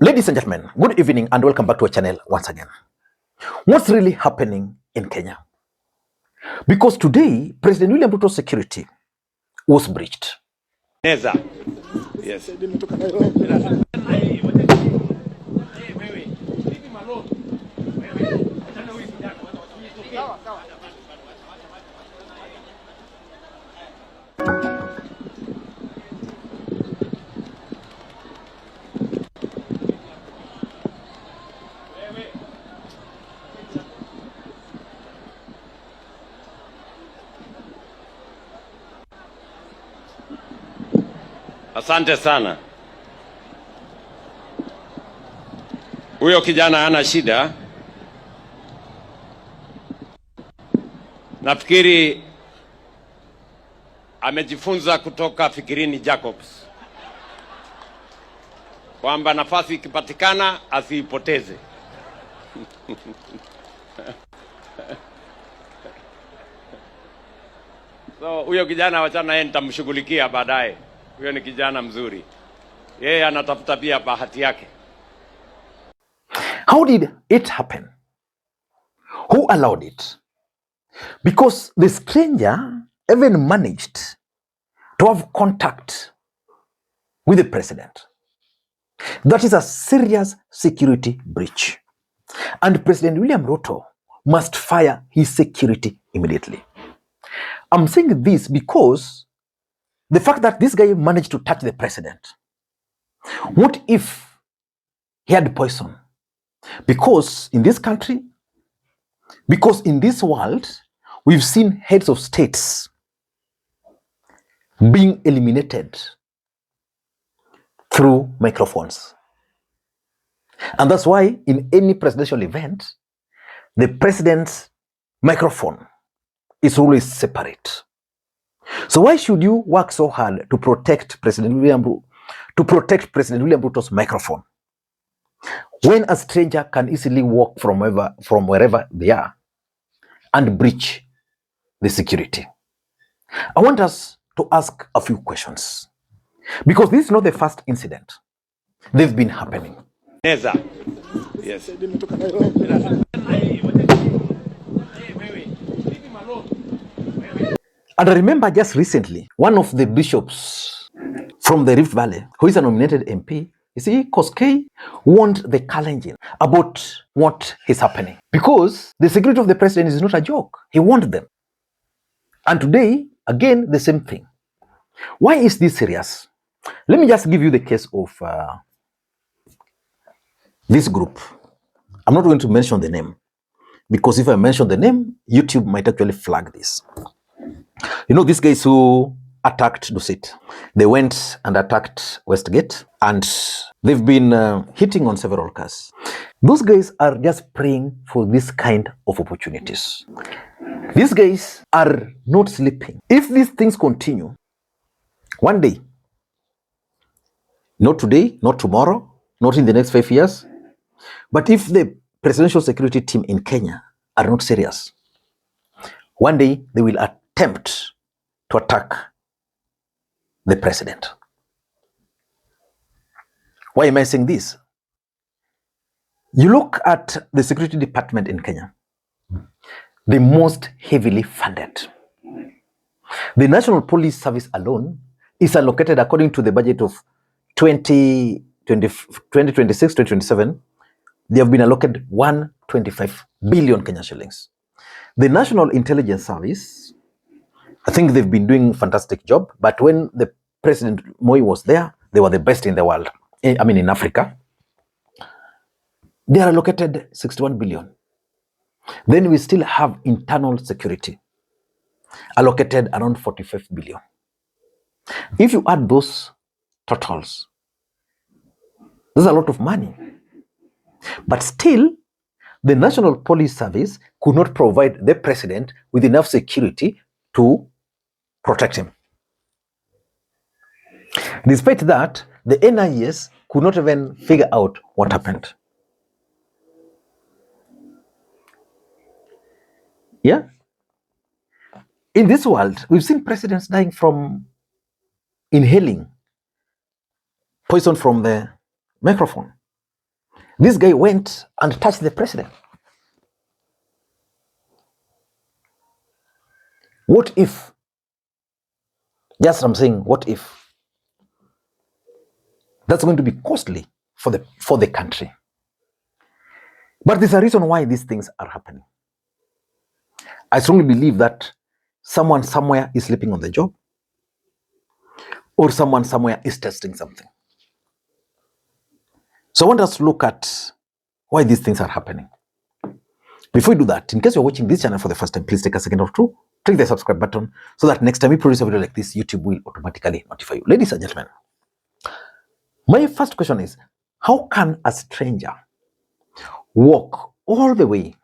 Ladies and gentlemen, good evening and welcome back to our channel once again. What's really happening in Kenya? Because today, President William Ruto's security was breached. Yes. Asante sana. Huyo kijana hana shida. Nafikiri amejifunza kutoka Fikirini Jacobs kwamba nafasi ikipatikana asiipoteze. So huyo kijana wachana yeye nitamshughulikia baadaye. Huyo ni kijana mzuri. Yeye anatafuta pia bahati yake. How did it happen? Who allowed it? Because the stranger even managed to have contact with the president. That is a serious security breach. And President William Ruto must fire his security immediately. I'm saying this because the fact that this guy managed to touch the president. What if he had poison? Because in this country, because in this world, we've seen heads of states being eliminated through microphones. And that's why in any presidential event, the president's microphone is always separate. So why should you work so hard to protect President William Ruto's microphone when a stranger can easily walk from wherever they are and breach the security? I want us to ask a few questions because this is not the first incident. They've been happening. Yes. And I remember just recently, one of the bishops from the Rift Valley, who is a nominated MP, you see, Koskei warned the Kalenjin about what is happening. Because the security of the president is not a joke. He warned them. And today, again, the same thing. Why is this serious? Let me just give you the case of this group. I'm not going to mention the name. Because if I mention the name, YouTube might actually flag this. You know, these guys who attacked Dusit, they went and attacked Westgate and they've been hitting on several cars. Those guys are just praying for this kind of opportunities. These guys are not sleeping. If these things continue, one day, not today, not tomorrow, not in the next 5 years, but if the presidential security team in Kenya are not serious, one day they will attempt to attack the president. Why am I saying this? You look at the security department in Kenya, the most heavily funded. The National Police Service alone is allocated according to the budget of 2026-2027. They have been allocated 125 billion Kenya shillings. The National Intelligence Service, I think they've been doing a fantastic job, but when the President Moi was there, they were the best in the world. I mean, in Africa. They are allocated 61 billion. Then we still have internal security, allocated around 45 billion. If you add those totals, there's a lot of money. But still, the National Police Service could not provide the president with enough security to protect him. Despite that, the NIS could not even figure out what happened. Yeah? In this world, we've seen presidents dying from inhaling poison from the microphone. This guy went and touched the president. What if, just I'm saying, what if? That's going to be costly for the country. But there's a reason why these things are happening. I strongly believe that someone somewhere is sleeping on the job, or someone somewhere is testing something. So I want us to look at why these things are happening. Before we do that, in case you're watching this channel for the first time, please take a second or two, click the subscribe button so that next time we produce a video like this, YouTube will automatically notify you. Ladies and gentlemen, my first question is, how can a stranger walk all the way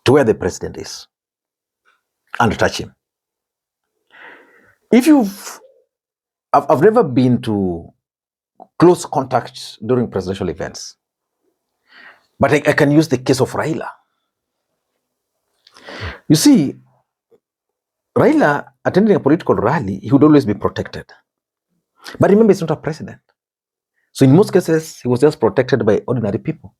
to where the president is and touch him? If I've never been to close contact during presidential events, but I can use the case of Raila. You see, Raila attending a political rally, he would always be protected. But remember, he's not a president. So in most cases, he was just protected by ordinary people.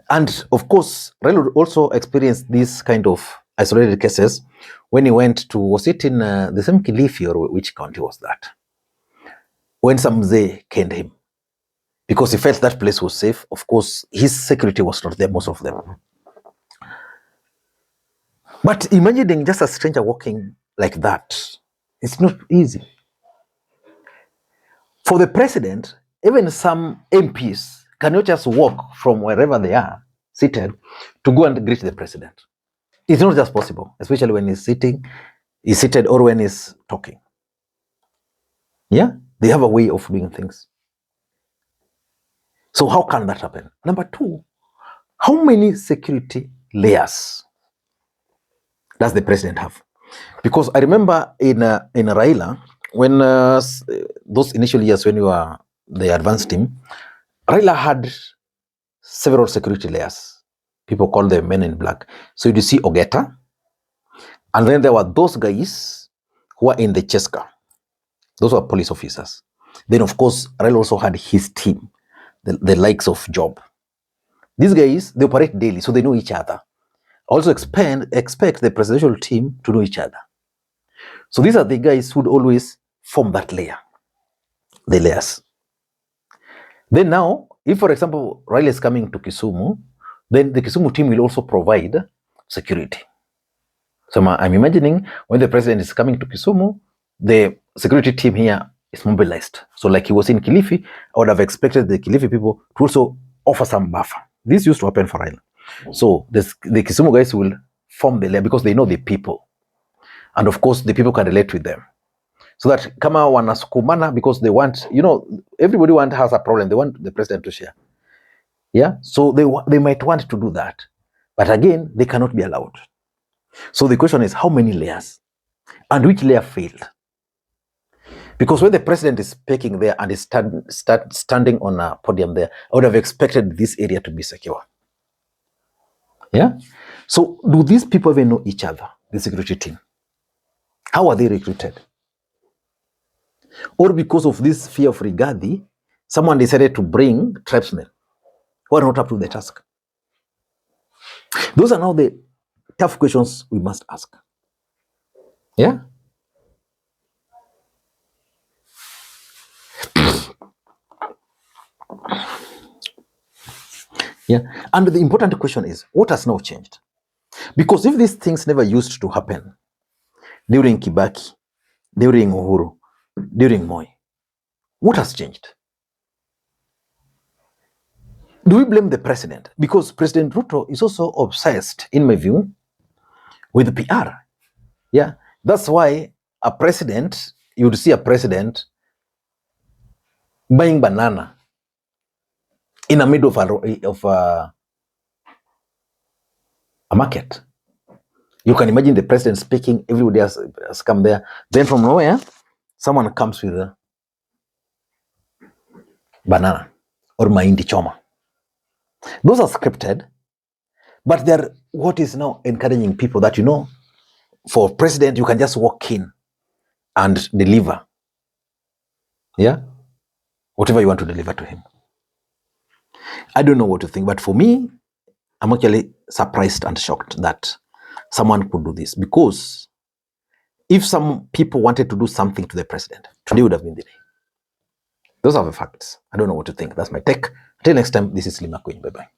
And of course, Raila also experienced these kind of isolated cases when he went to, was it in the same Kilifi, or which county was that? When some Mzee canned him. Because he felt that place was safe. Of course, his security was not there, most of them. But imagining just a stranger walking like that, it's not easy. For the president, even some MPs cannot just walk from wherever they are seated to go and greet the president. It's not just possible, especially when he's seated or when he's talking. Yeah, they have a way of doing things. So how can that happen? Number two, how many security layers does the president have? Because I remember in Raila, when those initial years when you were the advanced team, Raila had several security layers. People call them men in black. So you see Ogeta, and then there were those guys who were in the Cheska. Those were police officers. Then of course, Raila also had his team, the likes of Job. These guys, they operate daily, so they know each other. Also expect the presidential team to know each other. So these are the guys who would always form that layer, the layers. Then now, if for example, Raila is coming to Kisumu, then the Kisumu team will also provide security. So I'm imagining when the president is coming to Kisumu, the security team here is mobilized. So like he was in Kilifi, I would have expected the Kilifi people to also offer some buffer. This used to happen for Raila. So the Kisumu guys will form the layer because they know the people. And of course, the people can relate with them. So that kama wanasukumana, because they want, everybody has a problem. They want the president to share. Yeah. So they might want to do that. But again, they cannot be allowed. So the question is, how many layers? And which layer failed? Because when the president is speaking there and is standing on a podium there, I would have expected this area to be secure. Yeah. So do these people even know each other, the security team? How are they recruited? Or because of this fear of Rigathi, someone decided to bring tribesmen who are not up to the task? Those are now the tough questions we must ask. Yeah? Yeah. And the important question is, what has now changed? Because if these things never used to happen during Kibaki, during Uhuru, during Moi, what has changed? Do we blame the president? Because President Ruto is also obsessed, in my view, with PR. Yeah. That's why you would see a president buying banana in the middle of a market. You can imagine the president speaking, everybody has come there. Then from nowhere, someone comes with a banana or mahindi choma. Those are scripted, but they're what is now encouraging people that, for president, you can just walk in and deliver. Yeah? whatever you want to deliver to him. I don't know what to think, but for me, I'm actually surprised and shocked that someone could do this, because if some people wanted to do something to the president, today would have been the day. Those are the facts. I don't know what to think. That's my take. Until next time, this is Makwiny. Bye-bye.